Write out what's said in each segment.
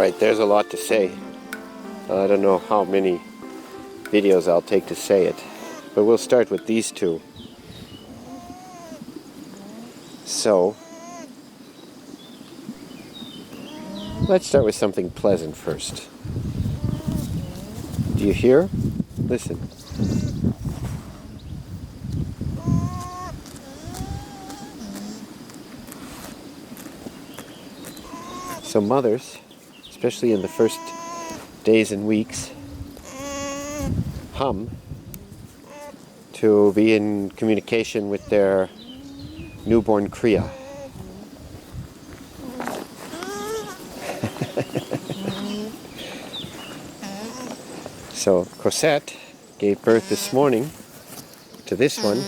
Alright, there's a lot to say. I don't know how many videos I'll take to say it, but we'll start with these two. So, let's start with something pleasant first. Do you hear? Listen. So mothers, especially in the first days and weeks, hum to be in communication with their newborn cria. So Cosette gave birth this morning to this one.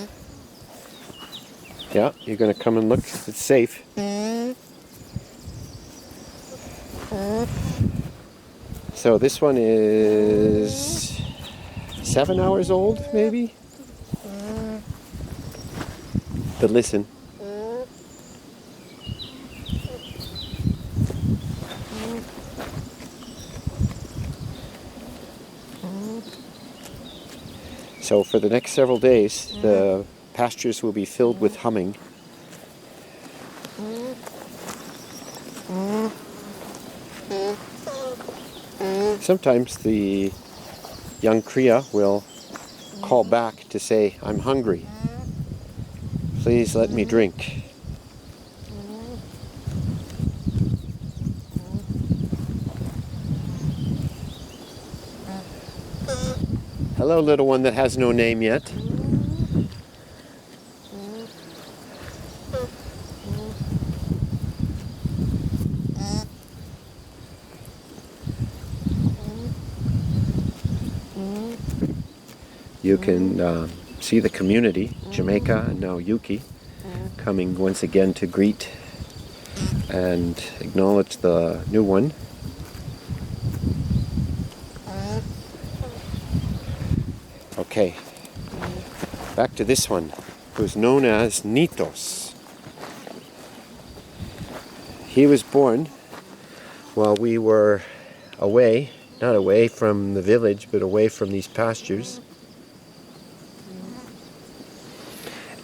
Yeah, you're going to come and look. It's safe. So this one is 7 hours old, maybe? But listen. So for the next several days, the pastures will be filled with humming. Sometimes the young cria will call back to say, "I'm hungry. Please let me drink." Hello, little one that has no name yet. You can see the community, Jamaica and now Yuki, coming once again to greet and acknowledge the new one. Okay, back to this one, who's known as Nitos. He was born while we were away, not away from the village, but away from these pastures.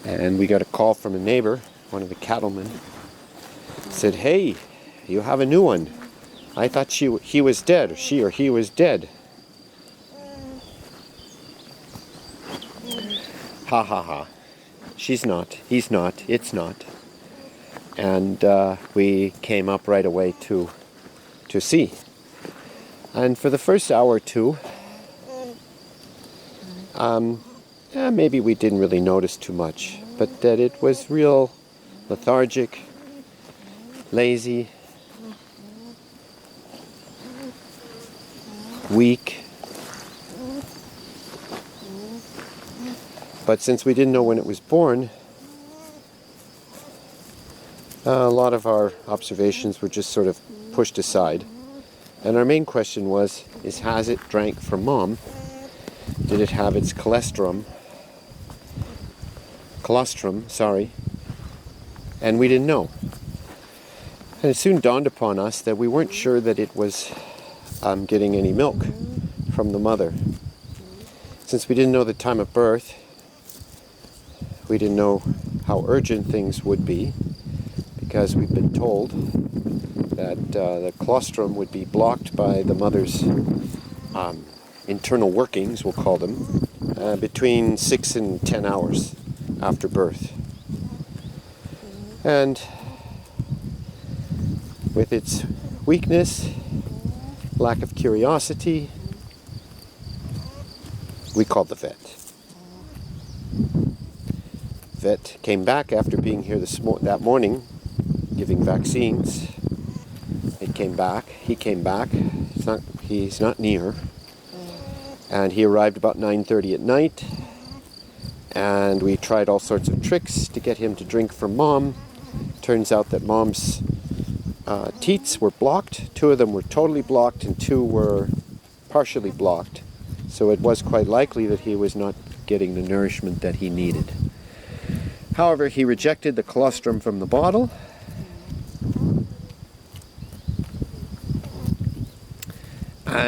And we got a call from a neighbor, one of the cattlemen, said, "Hey, you have a new one. I thought he was dead, or she or he was dead." Ha ha ha. She's not, he's not, it's not. And we came up right away to see. And for the first hour or two, maybe we didn't really notice too much, but that it was real lethargic, lazy, weak. But since we didn't know when it was born, a lot of our observations were just sort of pushed aside. And our main question was, has it drank from mom? Did it have its colostrum? And we didn't know. And it soon dawned upon us that we weren't sure that it was getting any milk from the mother. Since we didn't know the time of birth, we didn't know how urgent things would be, because we've been told that the colostrum would be blocked by the mother's internal workings, we'll call them, between 6 and 10 hours after birth. And with its weakness, lack of curiosity, we called the vet. Vet came back after being here that morning, giving vaccines. He came back. He's not near. And he arrived about 9:30 at night. And we tried all sorts of tricks to get him to drink from mom. Turns out that mom's teats were blocked. 2 of them were totally blocked and 2 were partially blocked. So it was quite likely that he was not getting the nourishment that he needed. However, he rejected the colostrum from the bottle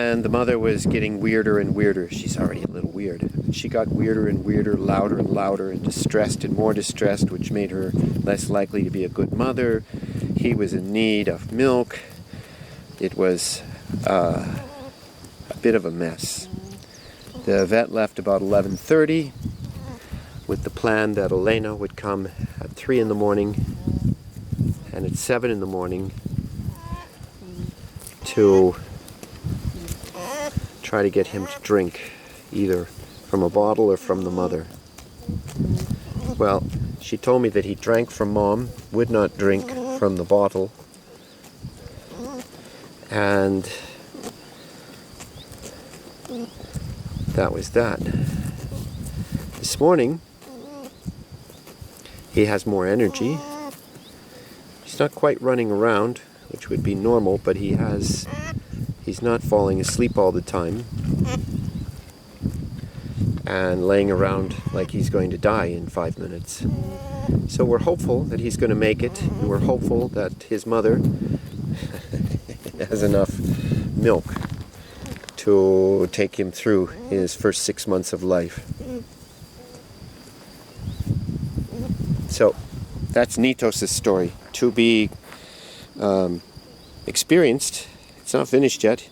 And the mother was getting weirder and weirder. She's already a little weird. She got weirder and weirder, louder and louder, and distressed and more distressed, which made her less likely to be a good mother. He was in need of milk. It was a bit of a mess. The vet left about 11:30 with the plan that Elena would come at 3 in the morning and at 7 in the morning to try to get him to drink, either from a bottle or from the mother. Well, she told me that he drank from Mom, would not drink from the bottle, and that was that. This morning, he has more energy. He's not quite running around, which would be normal, but he's not falling asleep all the time and laying around like he's going to die in 5 minutes. So we're hopeful that he's going to make it, and we're hopeful that his mother has enough milk to take him through his first 6 months of life. So that's Nitos' story. To be experienced. It's not finished yet.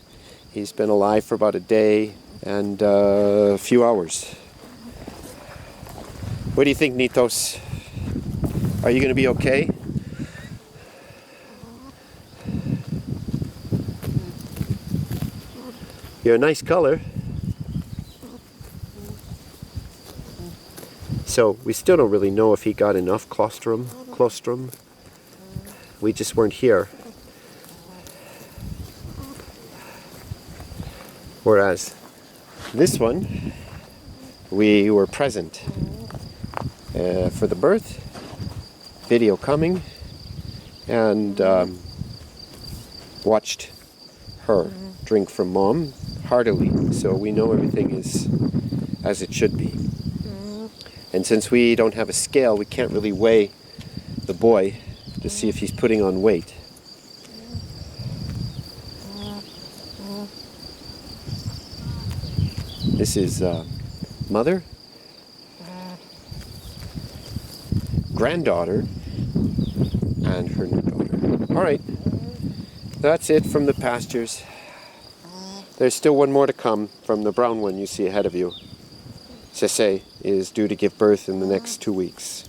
He's been alive for about a day and a few hours. What do you think, Nitos? Are you going to be okay? You're a nice color. So we still don't really know if he got enough colostrum. We just weren't here. Whereas this one, we were present for the birth, video coming, and watched her drink from Mom heartily. So we know everything is as it should be. And since we don't have a scale, we can't really weigh the boy to see if he's putting on weight. This is mother, granddaughter, and her new daughter. All right, that's it from the pastures. There's still one more to come from the brown one you see ahead of you. Cece is due to give birth in the next 2 weeks.